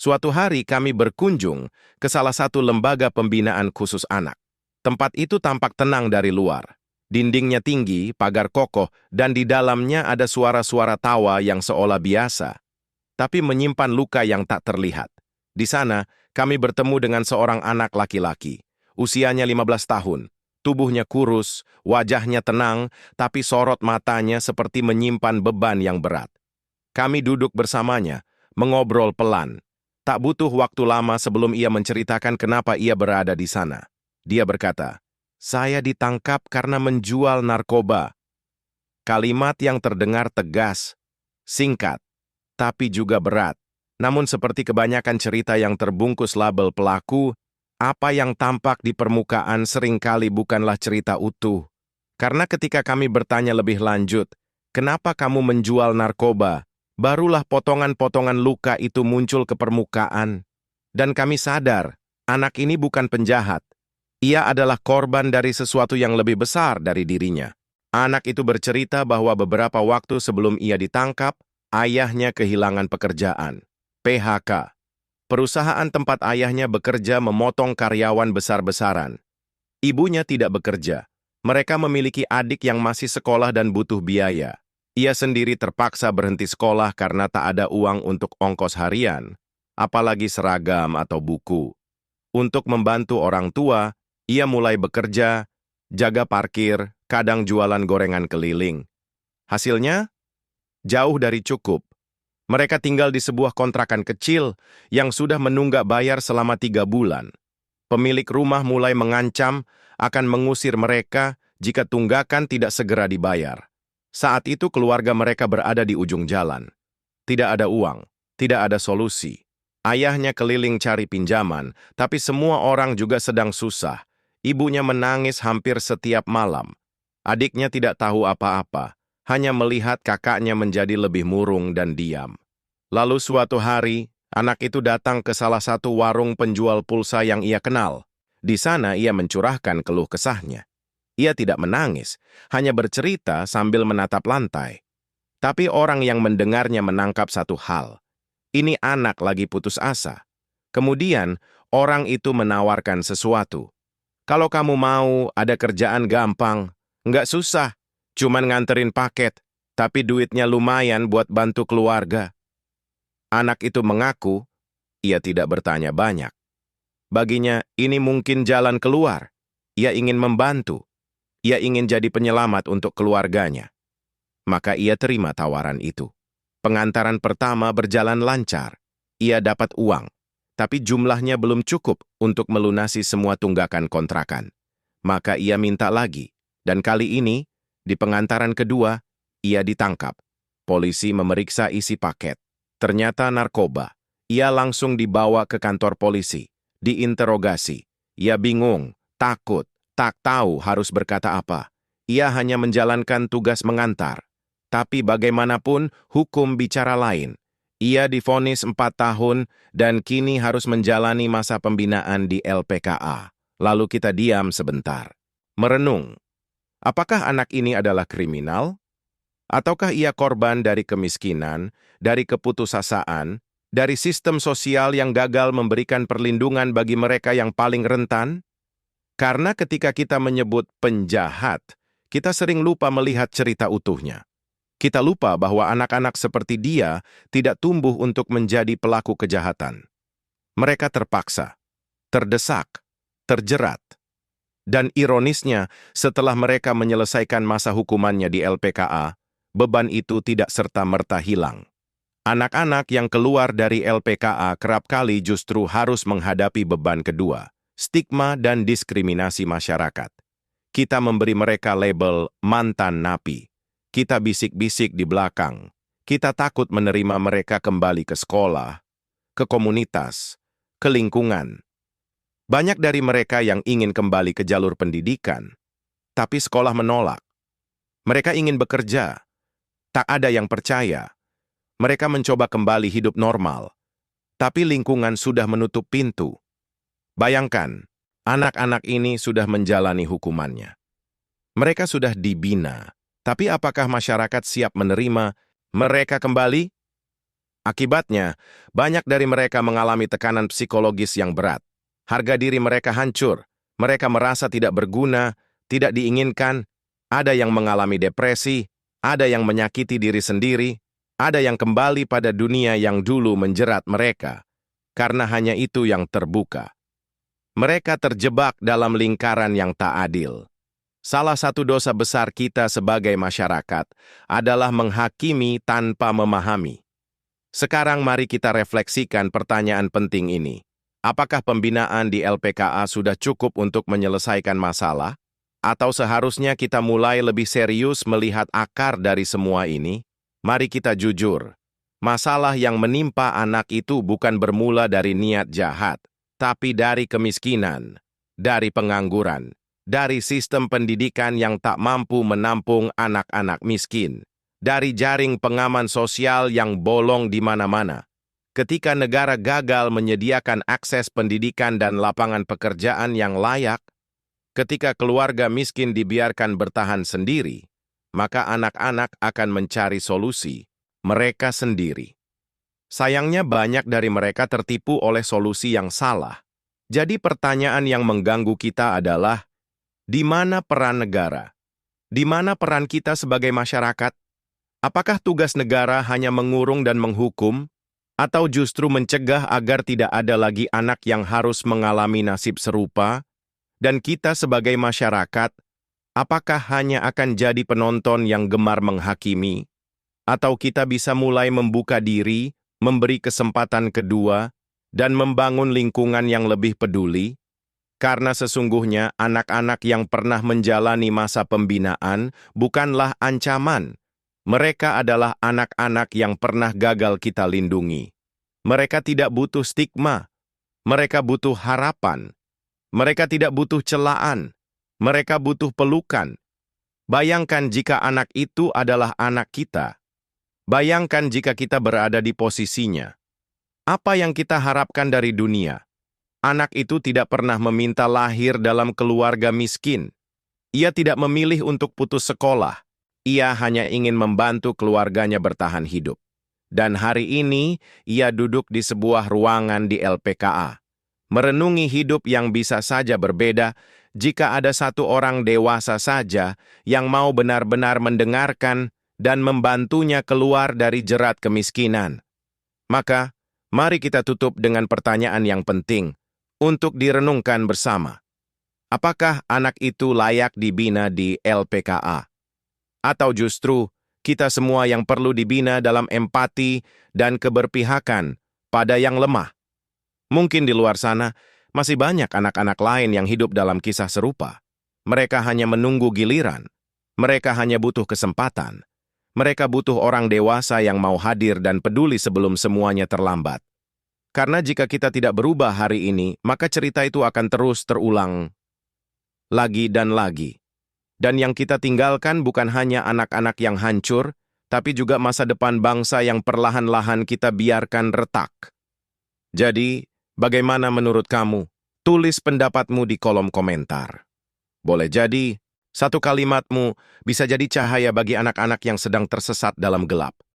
Suatu hari kami berkunjung ke salah satu lembaga pembinaan khusus anak. Tempat itu tampak tenang dari luar. Dindingnya tinggi, pagar kokoh, dan di dalamnya ada suara-suara tawa yang seolah biasa, tapi menyimpan luka yang tak terlihat. Di sana, kami bertemu dengan seorang anak laki-laki. Usianya 15 tahun. Tubuhnya kurus, wajahnya tenang, tapi sorot matanya seperti menyimpan beban yang berat. Kami duduk bersamanya, mengobrol pelan. Tak butuh waktu lama sebelum ia menceritakan kenapa ia berada di sana. Dia berkata, "Saya ditangkap karena menjual narkoba." Kalimat yang terdengar tegas, singkat, tapi juga berat. Namun seperti kebanyakan cerita yang terbungkus label pelaku, apa yang tampak di permukaan seringkali bukanlah cerita utuh. Karena ketika kami bertanya lebih lanjut, "Kenapa kamu menjual narkoba?" Barulah potongan-potongan luka itu muncul ke permukaan. Dan kami sadar, anak ini bukan penjahat. Ia adalah korban dari sesuatu yang lebih besar dari dirinya. Anak itu bercerita bahwa beberapa waktu sebelum ia ditangkap, ayahnya kehilangan pekerjaan. PHK. Perusahaan tempat ayahnya bekerja memotong karyawan besar-besaran. Ibunya tidak bekerja. Mereka memiliki adik yang masih sekolah dan butuh biaya. Ia sendiri terpaksa berhenti sekolah karena tak ada uang untuk ongkos harian, apalagi seragam atau buku. Untuk membantu orang tua, ia mulai bekerja, jaga parkir, kadang jualan gorengan keliling. Hasilnya, jauh dari cukup. Mereka tinggal di sebuah kontrakan kecil yang sudah menunggak bayar selama 3 bulan. Pemilik rumah mulai mengancam akan mengusir mereka jika tunggakan tidak segera dibayar. Saat itu keluarga mereka berada di ujung jalan. Tidak ada uang, tidak ada solusi. Ayahnya keliling cari pinjaman, tapi semua orang juga sedang susah. Ibunya menangis hampir setiap malam. Adiknya tidak tahu apa-apa, hanya melihat kakaknya menjadi lebih murung dan diam. Lalu suatu hari, anak itu datang ke salah satu warung penjual pulsa yang ia kenal. Di sana ia mencurahkan keluh kesahnya. Ia tidak menangis, hanya bercerita sambil menatap lantai. Tapi orang yang mendengarnya menangkap satu hal. Ini anak lagi putus asa. Kemudian, orang itu menawarkan sesuatu. "Kalau kamu mau, ada kerjaan gampang. Nggak susah, cuman nganterin paket. Tapi duitnya lumayan buat bantu keluarga." Anak itu mengaku, ia tidak bertanya banyak. Baginya, ini mungkin jalan keluar. Ia ingin membantu. Ia ingin jadi penyelamat untuk keluarganya. Maka ia terima tawaran itu. Pengantaran pertama berjalan lancar. Ia dapat uang, tapi jumlahnya belum cukup untuk melunasi semua tunggakan kontrakan. Maka ia minta lagi, dan kali ini, di pengantaran kedua, ia ditangkap. Polisi memeriksa isi paket. Ternyata narkoba. Ia langsung dibawa ke kantor polisi, diinterogasi. Ia bingung, takut, tak tahu harus berkata apa. Ia hanya menjalankan tugas mengantar. Tapi bagaimanapun, hukum bicara lain. Ia divonis 4 tahun dan kini harus menjalani masa pembinaan di LPKA. Lalu kita diam sebentar. Merenung. Apakah anak ini adalah kriminal? Ataukah ia korban dari kemiskinan, dari keputusasaan, dari sistem sosial yang gagal memberikan perlindungan bagi mereka yang paling rentan? Karena ketika kita menyebut penjahat, kita sering lupa melihat cerita utuhnya. Kita lupa bahwa anak-anak seperti dia tidak tumbuh untuk menjadi pelaku kejahatan. Mereka terpaksa, terdesak, terjerat. Dan ironisnya, setelah mereka menyelesaikan masa hukumannya di LPKA, beban itu tidak serta-merta hilang. Anak-anak yang keluar dari LPKA kerap kali justru harus menghadapi beban kedua, stigma dan diskriminasi masyarakat. Kita memberi mereka label mantan napi. Kita bisik-bisik di belakang. Kita takut menerima mereka kembali ke sekolah, ke komunitas, ke lingkungan. Banyak dari mereka yang ingin kembali ke jalur pendidikan, tapi sekolah menolak. Mereka ingin bekerja, tak ada yang percaya. Mereka mencoba kembali hidup normal, tapi lingkungan sudah menutup pintu. Bayangkan, anak-anak ini sudah menjalani hukumannya. Mereka sudah dibina, tapi apakah masyarakat siap menerima mereka kembali? Akibatnya, banyak dari mereka mengalami tekanan psikologis yang berat. Harga diri mereka hancur, mereka merasa tidak berguna, tidak diinginkan, ada yang mengalami depresi, ada yang menyakiti diri sendiri, ada yang kembali pada dunia yang dulu menjerat mereka, karena hanya itu yang terbuka. Mereka terjebak dalam lingkaran yang tak adil. Salah satu dosa besar kita sebagai masyarakat adalah menghakimi tanpa memahami. Sekarang mari kita refleksikan pertanyaan penting ini. Apakah pembinaan di LPKA sudah cukup untuk menyelesaikan masalah? Atau seharusnya kita mulai lebih serius melihat akar dari semua ini? Mari kita jujur. Masalah yang menimpa anak itu bukan bermula dari niat jahat, tapi dari kemiskinan, dari pengangguran, dari sistem pendidikan yang tak mampu menampung anak-anak miskin, dari jaring pengaman sosial yang bolong di mana-mana. Ketika negara gagal menyediakan akses pendidikan dan lapangan pekerjaan yang layak, ketika keluarga miskin dibiarkan bertahan sendiri, maka anak-anak akan mencari solusi mereka sendiri. Sayangnya banyak dari mereka tertipu oleh solusi yang salah. Jadi pertanyaan yang mengganggu kita adalah, di mana peran negara? Di mana peran kita sebagai masyarakat? Apakah tugas negara hanya mengurung dan menghukum, atau justru mencegah agar tidak ada lagi anak yang harus mengalami nasib serupa? Dan kita sebagai masyarakat, apakah hanya akan jadi penonton yang gemar menghakimi? Atau kita bisa mulai membuka diri, memberi kesempatan kedua, dan membangun lingkungan yang lebih peduli? Karena sesungguhnya anak-anak yang pernah menjalani masa pembinaan bukanlah ancaman. Mereka adalah anak-anak yang pernah gagal kita lindungi. Mereka tidak butuh stigma. Mereka butuh harapan. Mereka tidak butuh celaan. Mereka butuh pelukan. Bayangkan jika anak itu adalah anak kita. Bayangkan jika kita berada di posisinya. Apa yang kita harapkan dari dunia? Anak itu tidak pernah meminta lahir dalam keluarga miskin. Ia tidak memilih untuk putus sekolah. Ia hanya ingin membantu keluarganya bertahan hidup. Dan hari ini, ia duduk di sebuah ruangan di LPKA. Merenungi hidup yang bisa saja berbeda jika ada satu orang dewasa saja yang mau benar-benar mendengarkan dan membantunya keluar dari jerat kemiskinan. Maka, mari kita tutup dengan pertanyaan yang penting untuk direnungkan bersama. Apakah anak itu layak dibina di LPKA? Atau justru kita semua yang perlu dibina dalam empati dan keberpihakan pada yang lemah? Mungkin di luar sana masih banyak anak-anak lain yang hidup dalam kisah serupa. Mereka hanya menunggu giliran. Mereka hanya butuh kesempatan. Mereka butuh orang dewasa yang mau hadir dan peduli sebelum semuanya terlambat. Karena jika kita tidak berubah hari ini, maka cerita itu akan terus terulang lagi dan lagi. Dan yang kita tinggalkan bukan hanya anak-anak yang hancur, tapi juga masa depan bangsa yang perlahan-lahan kita biarkan retak. Jadi, bagaimana menurut kamu? Tulis pendapatmu di kolom komentar. Boleh jadi, satu kalimatmu bisa jadi cahaya bagi anak-anak yang sedang tersesat dalam gelap.